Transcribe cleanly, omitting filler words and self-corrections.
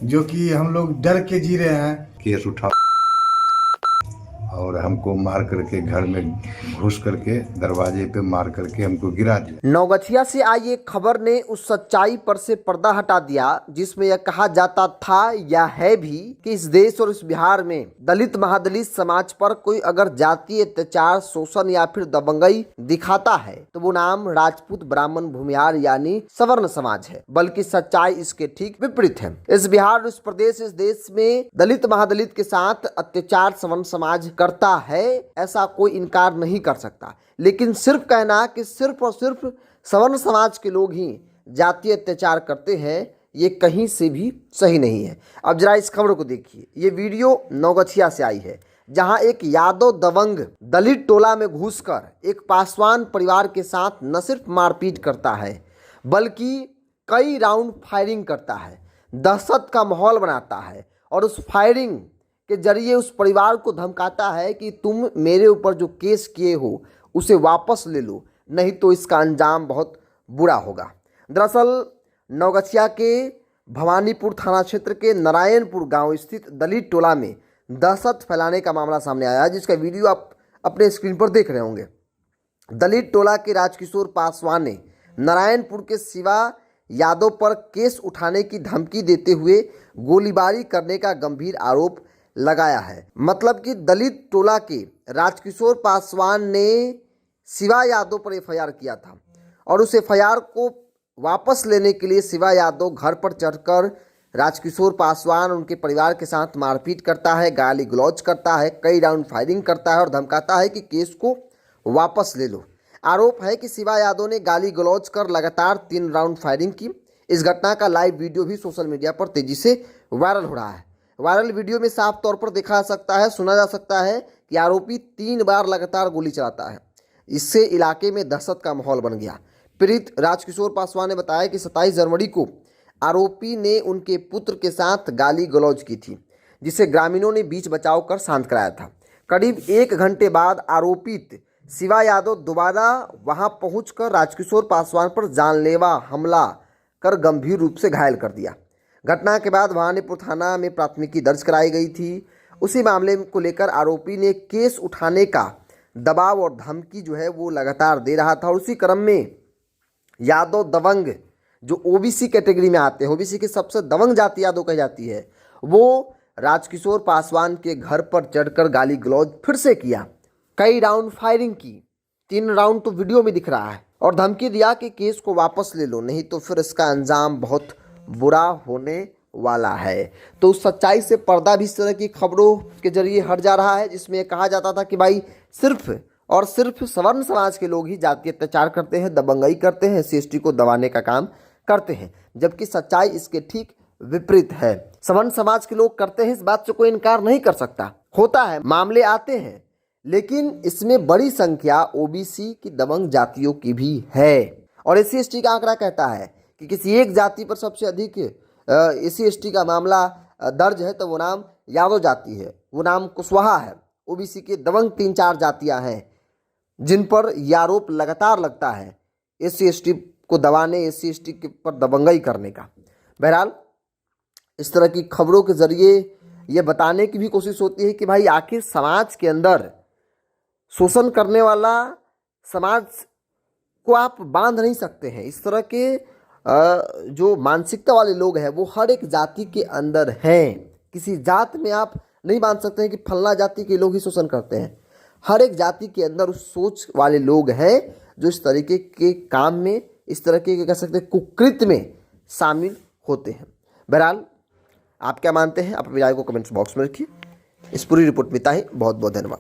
जो कि हम लोग डर के जी रहे हैं। केस उठा और हमको मार करके घर में घुस करके दरवाजे पे मार करके हमको गिरा दिया। नवगछिया से आई एक खबर ने उस सच्चाई पर से पर्दा हटा दिया जिसमें यह कहा जाता था या है भी कि इस देश और इस बिहार में दलित महादलित समाज पर कोई अगर जातीय अत्याचार, शोषण या फिर दबंगई दिखाता है तो वो नाम राजपूत ब्राह्मण भूमिहार यानी सवर्ण समाज है। बल्कि सच्चाई इसके ठीक विपरीत है। इस बिहार, इस प्रदेश, इस देश में दलित महादलित के साथ अत्याचार सवर्ण समाज करता है, ऐसा कोई इनकार नहीं कर सकता। लेकिन सिर्फ कहना कि सिर्फ और सिर्फ सवर्ण समाज के लोग ही जातीय अत्याचार करते हैं, ये कहीं से भी सही नहीं है। अब जरा इस खबर को देखिए। ये वीडियो नवगछिया से आई है, जहां एक यादव दबंग दलित टोला में घुसकर एक पासवान परिवार के साथ न सिर्फ मारपीट करता है बल्कि कई राउंड फायरिंग करता है, दहशत का माहौल बनाता है और उस फायरिंग के जरिए उस परिवार को धमकाता है कि तुम मेरे ऊपर जो केस किए हो उसे वापस ले लो, नहीं तो इसका अंजाम बहुत बुरा होगा। दरअसल नवगछिया के भवानीपुर थाना क्षेत्र के नारायणपुर गांव स्थित दलित टोला में दहशत फैलाने का मामला सामने आया है, जिसका वीडियो आप अपने स्क्रीन पर देख रहे होंगे। दलित टोला के राजकिशोर पासवान ने नारायणपुर के शिवा यादव पर केस उठाने की धमकी देते हुए गोलीबारी करने का गंभीर आरोप लगाया है। मतलब कि दलित टोला के राजकिशोर पासवान ने शिवा यादव पर एफआईआर किया था और उस एफआईआर को वापस लेने के लिए शिवा यादव घर पर चढ़कर राजकिशोर पासवान उनके परिवार के साथ मारपीट करता है, गाली गलौज करता है, कई राउंड फायरिंग करता है और धमकाता है कि केस को वापस ले लो। आरोप है कि शिवा यादव ने गाली गलौज कर लगातार 3 राउंड फायरिंग की। इस घटना का लाइव वीडियो भी सोशल मीडिया पर तेजी से वायरल हो रहा है। वायरल वीडियो में साफ तौर पर देखा जा सकता है, सुना जा सकता है कि आरोपी 3 बार लगातार गोली चलाता है। इससे इलाके में दहशत का माहौल बन गया। पीड़ित राजकिशोर पासवान ने बताया कि 27 जनवरी को आरोपी ने उनके पुत्र के साथ गाली गलौज की थी, जिसे ग्रामीणों ने बीच बचाव कर शांत कराया था। करीब 1 घंटे बाद आरोपित शिवा यादव दोबारा वहां पहुंचकर राजकिशोर पासवान पर जानलेवा हमला कर गंभीर रूप से घायल कर दिया। घटना के बाद भवानीपुर थाना में प्राथमिकी दर्ज कराई गई थी। उसी मामले को लेकर आरोपी ने केस उठाने का दबाव और धमकी जो है वो लगातार दे रहा था और उसी क्रम में यादव दबंग जो ओबीसी कैटेगरी में आते हैं, ओबीसी की सबसे दबंग जाति यादव कही जाती है, वो राजकिशोर पासवान के घर पर चढ़कर गाली गलौज फिर से किया, कई राउंड फायरिंग की, 3 राउंड तो वीडियो में दिख रहा है और धमकी दिया कि केस को वापस ले लो, नहीं तो फिर इसका अंजाम बहुत बुरा होने वाला है। तो उस सच्चाई से पर्दा भी इस तरह की खबरों के जरिए हट जा रहा है, जिसमें कहा जाता था कि भाई सिर्फ और सिर्फ सवर्ण समाज के लोग ही जातीय अत्याचार करते हैं, दबंगई करते हैं, एससी/एसटी को दबाने का काम करते हैं, जबकि सच्चाई इसके ठीक विपरीत है। सवर्ण समाज के लोग करते हैं, इस बात से कोई इनकार नहीं कर सकता। होता है, मामले आते हैं, लेकिन इसमें बड़ी संख्या ओबीसी की दबंग जातियों की भी है। और एससी/एसटी का आंकड़ा कहता है कि किसी एक जाति पर सबसे अधिक एससी/एसटी का मामला दर्ज है तो वो नाम यादव जाति है, वो नाम कुशवाहा है। ओबीसी के दबंग 3-4 जातियां हैं जिन पर यह आरोप लगातार लगता है एससी/एसटी को दबाने, एससी/एसटी के पर दबंगई करने का। बहरहाल इस तरह की खबरों के जरिए ये बताने की भी कोशिश होती है कि भाई आखिर समाज के अंदर शोषण करने वाला समाज को आप बांध नहीं सकते हैं। इस तरह के जो मानसिकता वाले लोग हैं वो हर एक जाति के अंदर हैं। किसी जात में आप नहीं बांध सकते हैं कि फलना जाति के लोग ही शोषण करते हैं। हर एक जाति के अंदर उस सोच वाले लोग हैं जो इस तरीके के काम में, इस तरह के कह सकते हैं कुकृत्य में शामिल होते हैं। बहरहाल आप क्या मानते हैं, आप अपनी राय को कमेंट्स बॉक्स में रखिए। इस पूरी रिपोर्ट में इतना ही। बहुत बहुत धन्यवाद।